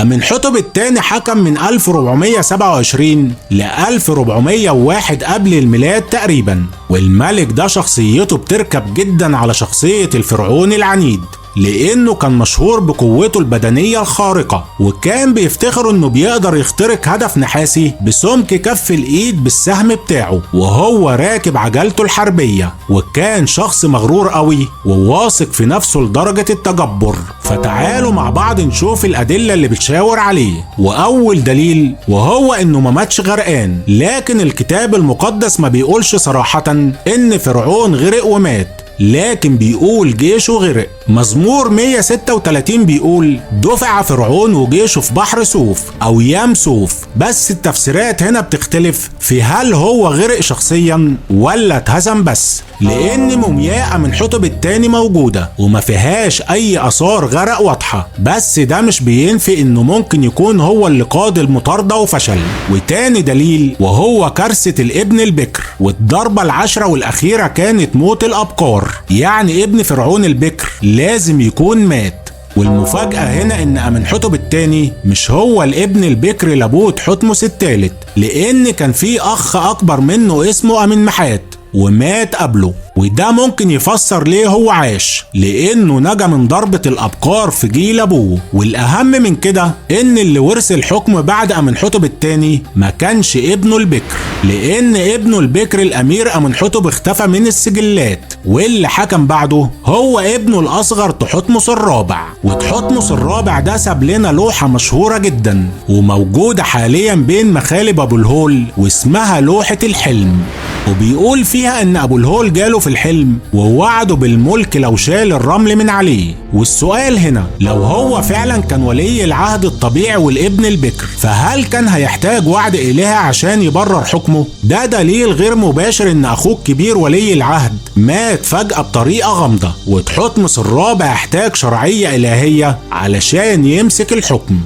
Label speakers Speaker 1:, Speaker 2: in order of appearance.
Speaker 1: أمنحتب الثاني حكم من 1427 ل 1401 قبل الميلاد تقريبا، والملك ده شخصيته بتركب جدا على شخصية الفرعون العنيد، لأنه كان مشهور بقوته البدنية الخارقة، وكان بيفتخر إنه بيقدر يخترق هدف نحاسي بسمك كف الإيد بالسهم بتاعه وهو راكب عجلته الحربية، وكان شخص مغرور قوي وواثق في نفسه لدرجة التجبر. فتعالوا مع بعض نشوف الأدلة اللي بتشاور عليه. وأول دليل وهو إنه ما ماتش غرقان، لكن الكتاب المقدس ما بيقولش صراحة إن فرعون غرق ومات، لكن بيقول جيشه غرق. مزمور 136 بيقول دفع فرعون وجيشه في بحر صوف أو يام صوف، بس التفسيرات هنا بتختلف في هل هو غرق شخصيا ولا اتهزم بس، لأن مومياء أمنحتب التاني موجودة وما فيهاش أي آثار غرق واضحة، بس ده مش بينفي إنه ممكن يكون هو اللي قاد المطاردة وفشل. وتاني دليل وهو كارثة الابن البكر، والضربة العشرة والأخيرة كانت موت الأبكار، يعني ابن فرعون البكر لازم يكون مات. والمفاجأة هنا إن أمنحتب التاني مش هو الابن البكر لابوه تحتمس الثالث، لأن كان في أخ أكبر منه اسمه أمنمحات ومات قبله، وده ممكن يفسر ليه هو عاش، لأنه نجا من ضربة الأبقار في جيل أبوه. والأهم من كده إن اللي ورث الحكم بعد أمنحتب التاني ما كانش ابنه البكر، لأن ابنه البكر الأمير أمنحتب اختفى من السجلات، واللي حكم بعده هو ابنه الأصغر تحتمس الرابع. وتحتمس الرابع ده ساب لنا لوحة مشهورة جدا وموجودة حاليا بين مخالب أبو الهول، واسمها لوحة الحلم، وبيقول فيها ان ابو الهول جاله في الحلم ووعده بالملك لو شال الرمل من عليه. والسؤال هنا لو هو فعلا كان ولي العهد الطبيعي والابن البكر، فهل كان هيحتاج وعد الهي عشان يبرر حكمه؟ ده دليل غير مباشر ان اخوه الكبير ولي العهد مات فجأة بطريقة غامضة، وتحتمس الرابع احتاج شرعية الهية علشان يمسك الحكم.